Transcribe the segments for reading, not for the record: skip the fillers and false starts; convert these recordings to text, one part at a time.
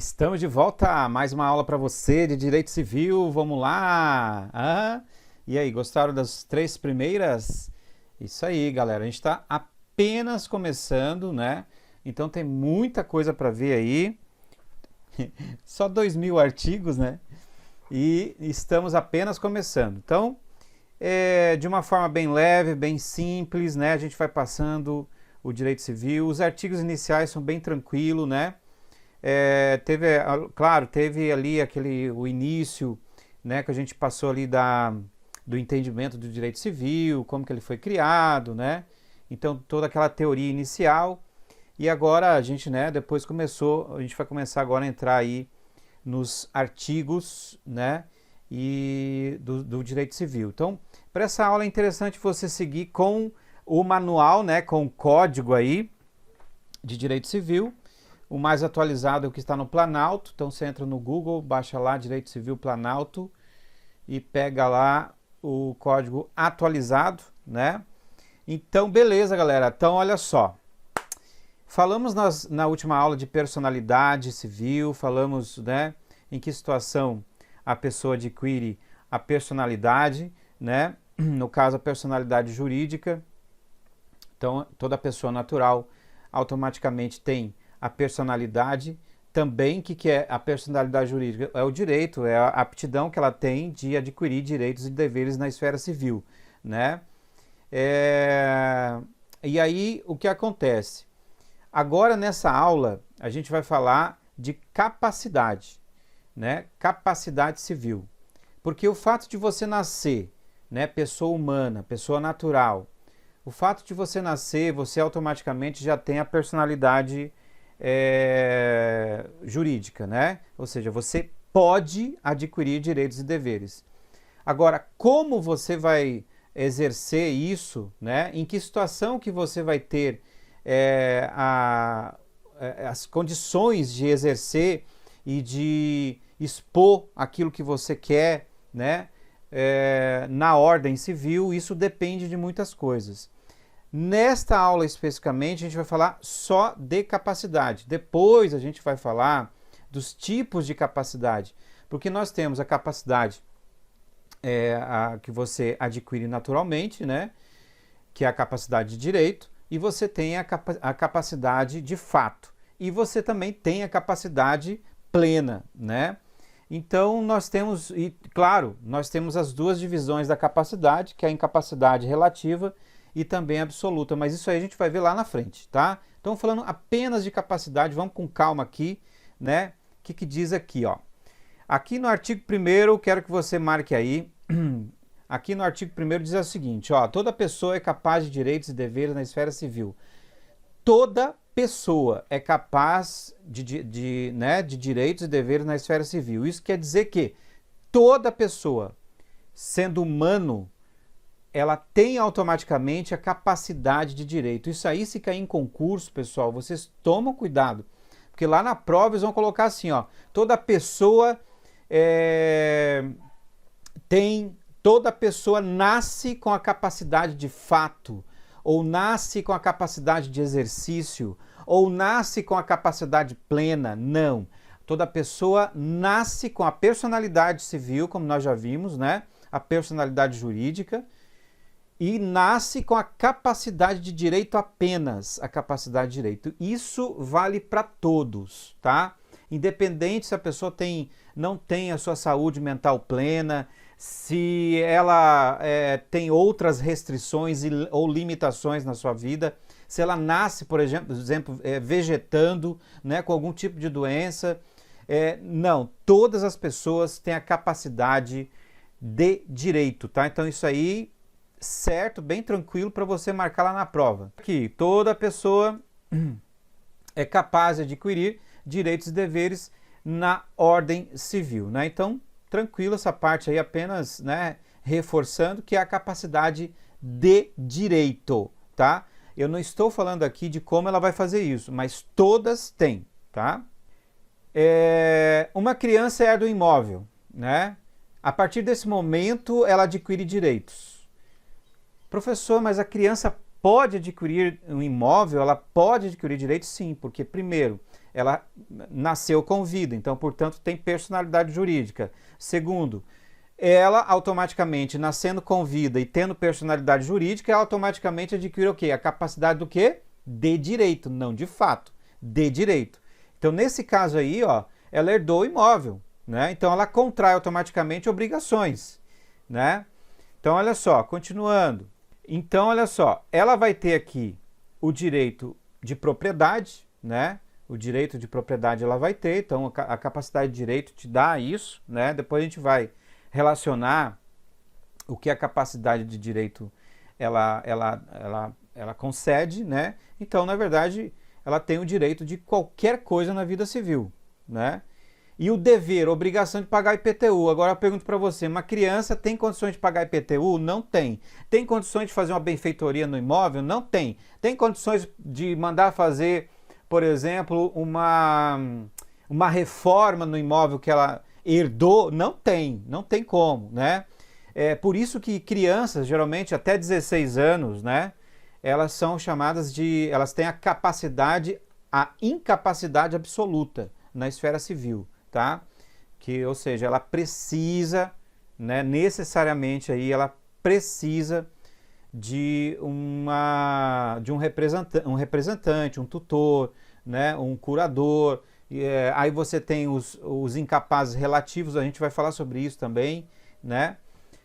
Estamos de volta, mais uma aula para você de Direito Civil, vamos lá! E aí, gostaram das 3 primeiras? Isso aí, galera, a gente está apenas começando, né? Então tem muita coisa para ver aí, só 2.000 artigos, né? E estamos apenas começando. Então, de uma forma bem leve, bem simples, né? A gente vai passando o Direito Civil, os artigos iniciais são bem tranquilos, né? Teve ali o início, né, que a gente passou ali do entendimento do direito civil, como que ele foi criado, né? Então toda aquela teoria inicial. E agora a gente, né, a gente vai começar agora a entrar aí nos artigos, né, e do direito civil. Então, para essa aula é interessante você seguir com o manual, né, com o código aí de direito civil. O mais atualizado é o que está no Planalto, então você entra no Google, baixa lá Direito Civil Planalto e pega lá o código atualizado, né? Então, beleza, galera. Então, olha só. Falamos na última aula de personalidade civil, falamos, né, em que situação a pessoa adquire a personalidade, né? No caso, a personalidade jurídica. Então, toda pessoa natural automaticamente tem a personalidade também. O que é a personalidade jurídica? É o direito, é a aptidão que ela tem de adquirir direitos e deveres na esfera civil, né? E aí, o que acontece? Agora, nessa aula, a gente vai falar de capacidade, né? Capacidade civil. Porque o fato de você nascer, né, pessoa humana, pessoa natural, o fato de você nascer, você automaticamente já tem a personalidade jurídica, né? Ou seja, você pode adquirir direitos e deveres. Agora, como você vai exercer isso, né? Em que situação que você vai ter as condições de exercer e de expor aquilo que você quer, né? Na ordem civil, isso depende de muitas coisas. Nesta aula especificamente, a gente vai falar só de capacidade. Depois a gente vai falar dos tipos de capacidade, porque nós temos a capacidade que você adquire naturalmente, né? Que é a capacidade de direito, e você tem a capacidade de fato. E você também tem a capacidade plena, né? Então nós temos, e claro, nós temos as duas divisões da capacidade, que é a incapacidade relativa e também absoluta, mas isso aí a gente vai ver lá na frente, tá? Então, falando apenas de capacidade, vamos com calma aqui, né? O que diz aqui, ó? Aqui no artigo 1º, quero que você marque aí, aqui no artigo 1º diz o seguinte, ó, toda pessoa é capaz de direitos e deveres na esfera civil. Toda pessoa é capaz de direitos e deveres na esfera civil. Isso quer dizer que toda pessoa, sendo humano, ela tem automaticamente a capacidade de direito. Isso aí, se cair em concurso, pessoal, vocês tomam cuidado. Porque lá na prova eles vão colocar assim, ó, toda pessoa toda pessoa nasce com a capacidade de fato, ou nasce com a capacidade de exercício, ou nasce com a capacidade plena. Não. Toda pessoa nasce com a personalidade civil, como nós já vimos, né? A personalidade jurídica, e nasce com a capacidade de direito apenas, a capacidade de direito. Isso vale para todos, tá? Independente se a pessoa não tem a sua saúde mental plena, se ela tem outras restrições ou limitações na sua vida, se ela nasce, por exemplo, vegetando, né, com algum tipo de doença. Não, todas as pessoas têm a capacidade de direito, tá? Então isso aí, certo, bem tranquilo para você marcar lá na prova. Aqui, toda pessoa é capaz de adquirir direitos e deveres na ordem civil, né? Então, tranquilo essa parte aí, apenas, né, reforçando que é a capacidade de direito, tá? Eu não estou falando aqui de como ela vai fazer isso, mas todas têm, tá? Uma criança herda um imóvel, né? A partir desse momento, ela adquire direitos. Professor, mas a criança pode adquirir um imóvel, ela pode adquirir direito sim, porque primeiro, ela nasceu com vida, então, portanto, tem personalidade jurídica. Segundo, ela automaticamente, nascendo com vida e tendo personalidade jurídica, ela automaticamente adquire o quê? A capacidade do quê? De direito, não de fato, de direito. Então, nesse caso aí, ó, ela herdou o imóvel, né? Então, ela contrai automaticamente obrigações, né? Então, olha só, continuando. Então, olha só, ela vai ter aqui o direito de propriedade, né? O direito de propriedade ela vai ter, então a capacidade de direito te dá isso, né? Depois a gente vai relacionar o que a capacidade de direito ela concede, né? Então, na verdade, ela tem o direito de qualquer coisa na vida civil, né? E o dever, a obrigação de pagar IPTU. Agora eu pergunto para você, uma criança tem condições de pagar IPTU? Não tem. Tem condições de fazer uma benfeitoria no imóvel? Não tem. Tem condições de mandar fazer, por exemplo, uma reforma no imóvel que ela herdou? Não tem como, né? É por isso que crianças, geralmente até 16 anos, né? Elas são chamadas elas têm a incapacidade absoluta na esfera civil, tá? Ou seja, ela precisa, né, necessariamente aí, ela precisa de um representante, um tutor, né, um curador. Aí você tem os incapazes relativos, a gente vai falar sobre isso também, né?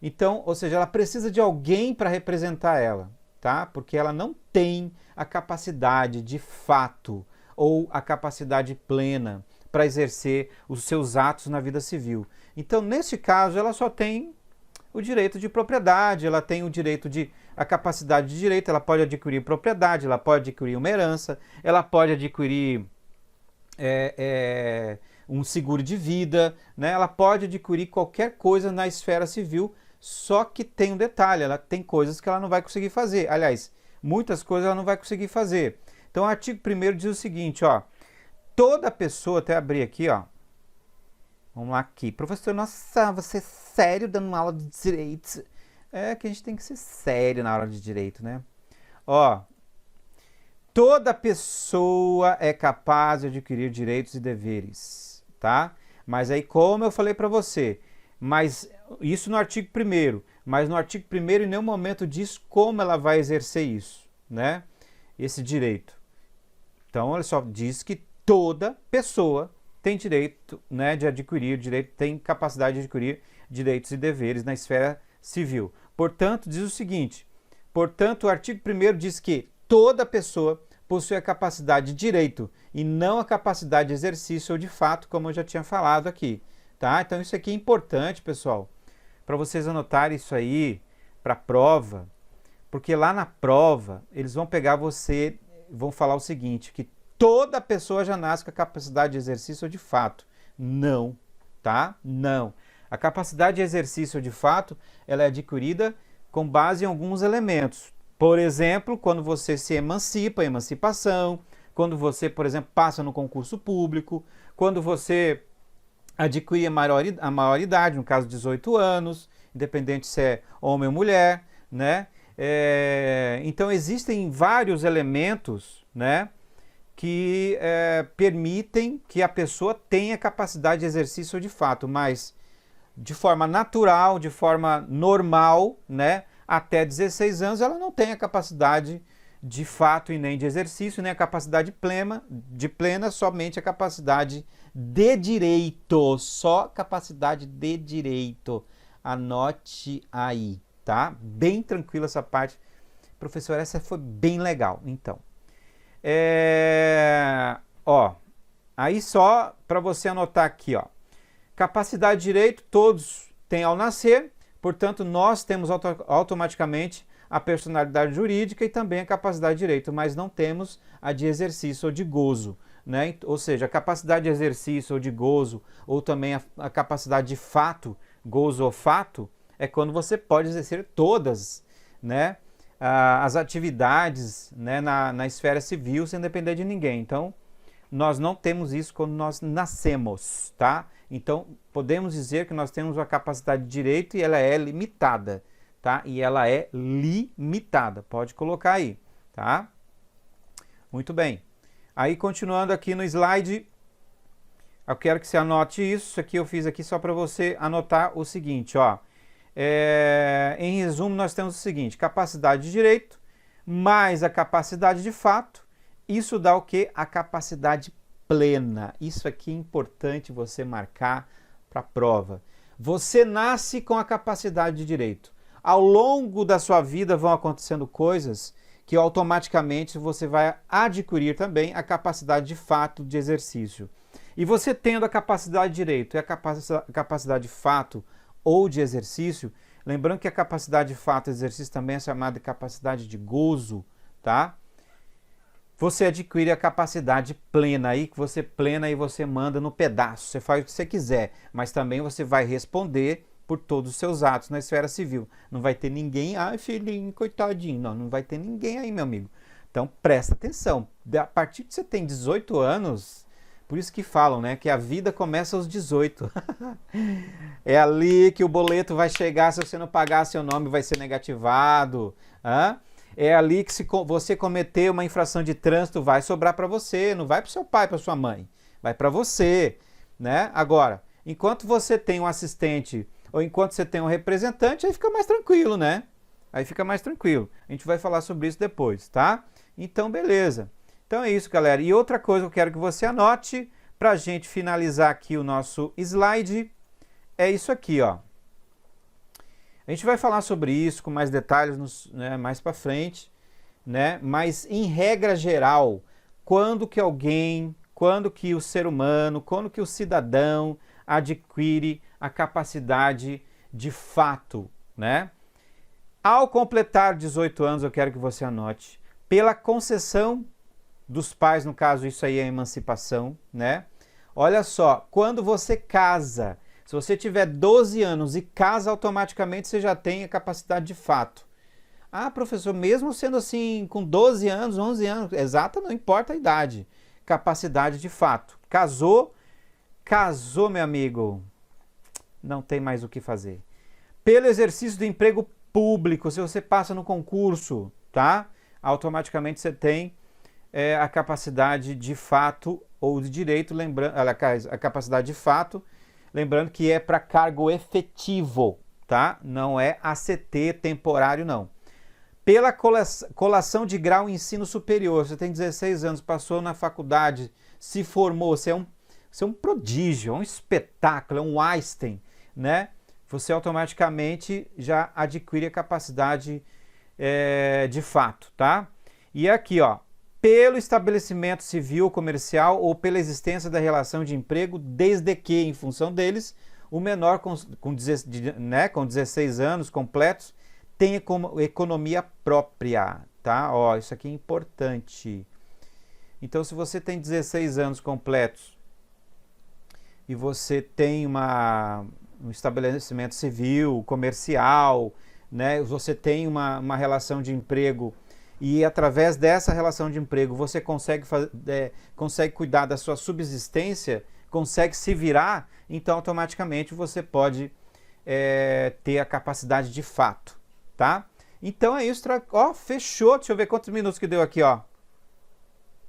Então, ou seja, ela precisa de alguém para representar ela, tá? Porque ela não tem a capacidade de fato ou a capacidade plena para exercer os seus atos na vida civil. Então, nesse caso, ela só tem o direito de propriedade, ela tem a capacidade de direito, ela pode adquirir propriedade, ela pode adquirir uma herança, ela pode adquirir um seguro de vida, né? Ela pode adquirir qualquer coisa na esfera civil, só que tem um detalhe, ela tem coisas que ela não vai conseguir fazer. Aliás, muitas coisas ela não vai conseguir fazer. Então, o artigo 1º diz o seguinte, ó, toda pessoa, até abrir aqui, ó, vamos lá aqui, professor, nossa, você é sério dando aula de direito? É que a gente tem que ser sério na aula de direito, né? Ó, toda pessoa é capaz de adquirir direitos e deveres, tá? Mas aí, como eu falei para você, mas isso no artigo 1º, mas no artigo 1º em nenhum momento diz como ela vai exercer isso, né? Esse direito. Então, ele só diz que toda pessoa tem direito, né, de adquirir tem capacidade de adquirir direitos e deveres na esfera civil. Portanto, diz o seguinte, portanto, o artigo 1º diz que toda pessoa possui a capacidade de direito e não a capacidade de exercício ou de fato, como eu já tinha falado aqui, tá? Então, isso aqui é importante, pessoal, para vocês anotarem isso aí para a prova, porque lá na prova, eles vão pegar você, vão falar o seguinte, que toda pessoa já nasce com a capacidade de exercício de fato. Não, tá? Não. A capacidade de exercício de fato, ela é adquirida com base em alguns elementos. Por exemplo, quando você se emancipa, emancipação, quando você, por exemplo, passa no concurso público, quando você adquire a maioridade, no caso 18 anos, independente se é homem ou mulher, né? Então existem vários elementos, né, que permitem que a pessoa tenha capacidade de exercício de fato, mas de forma natural, de forma normal, né, até 16 anos ela não tem a capacidade de fato e nem de exercício, nem a capacidade plena, somente a capacidade de direito, só capacidade de direito. Anote aí, tá? Bem tranquilo essa parte. Professor, essa foi bem legal, então. Aí só para você anotar aqui, ó. Capacidade de direito, todos têm ao nascer, portanto, nós temos automaticamente a personalidade jurídica e também a capacidade de direito, mas não temos a de exercício ou de gozo, né? Ou seja, a capacidade de exercício ou de gozo, ou também a capacidade de fato, gozo ou fato, é quando você pode exercer todas, né, as atividades, né, na esfera civil sem depender de ninguém. Então, nós não temos isso quando nós nascemos, tá? Então, podemos dizer que nós temos uma capacidade de direito e ela é limitada, tá? E ela é limitada. Pode colocar aí, tá? Muito bem. Aí, continuando aqui no slide, eu quero que você anote isso. Isso aqui eu fiz aqui só para você anotar o seguinte, ó. Em resumo, nós temos o seguinte: capacidade de direito mais a capacidade de fato. Isso dá o quê? A capacidade plena. Isso aqui é importante você marcar para a prova. Você nasce com a capacidade de direito. Ao longo da sua vida vão acontecendo coisas que automaticamente você vai adquirir também a capacidade de fato de exercício. E você tendo a capacidade de direito e a capacidade de fato ou de exercício, lembrando que a capacidade de fato e exercício também é chamada de capacidade de gozo, tá? Você adquire a capacidade plena aí, que você plena e você manda no pedaço, você faz o que você quiser, mas também você vai responder por todos os seus atos na esfera civil. Não vai ter ninguém, ai filhinho, coitadinho, não vai ter ninguém aí, meu amigo. Então presta atenção, a partir que você tem 18 anos, por isso que falam, né, que a vida começa aos 18. É ali que o boleto vai chegar, se você não pagar, seu nome vai ser negativado. É ali que se você cometer uma infração de trânsito, vai sobrar para você, não vai para o seu pai, para sua mãe, vai para você, né? Agora, enquanto você tem um assistente ou enquanto você tem um representante, aí fica mais tranquilo, né? Aí fica mais tranquilo. A gente vai falar sobre isso depois, tá? Então, beleza. Então é isso, galera. E outra coisa que eu quero que você anote para a gente finalizar aqui o nosso slide é isso aqui, ó. A gente vai falar sobre isso com mais detalhes mais para frente, né? Mas em regra geral, quando que o ser humano, quando que o cidadão adquire a capacidade de fato, né? Ao completar 18 anos, eu quero que você anote, pela concessão dos pais, no caso isso aí é a emancipação, né? Olha só, quando você casa, se você tiver 12 anos e casa automaticamente, você já tem a capacidade de fato. Ah, professor, mesmo sendo assim, com 12 anos, 11 anos, exato, não importa a idade, capacidade de fato. Casou, meu amigo, não tem mais o que fazer. Pelo exercício do emprego público, se você passa no concurso, tá? Automaticamente você tem a capacidade de fato ou de direito, lembrando, a capacidade de fato, lembrando que é para cargo efetivo, tá? Não é ACT temporário, não. Pela colação de grau em ensino superior, você tem 16 anos, passou na faculdade, se formou, você é um prodígio, é um espetáculo, é um Einstein, né? Você automaticamente já adquire a capacidade de fato, tá? E aqui, ó, pelo estabelecimento civil ou comercial ou pela existência da relação de emprego, desde que, em função deles, o menor com 16 anos completos tenha economia própria, tá? Ó, isso aqui é importante. Então, se você tem 16 anos completos e você tem um estabelecimento civil, comercial, né? Você tem uma relação de emprego e através dessa relação de emprego você consegue cuidar da sua subsistência, consegue se virar, então automaticamente você pode ter a capacidade de fato, tá? Então é isso, ó, fechou, deixa eu ver quantos minutos que deu aqui, ó.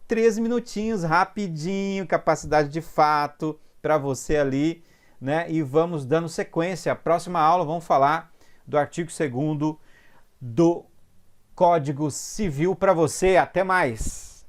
13 minutinhos, rapidinho, capacidade de fato para você ali, né? E vamos dando sequência. A próxima aula vamos falar do artigo 2º do Código Civil para você. Até mais!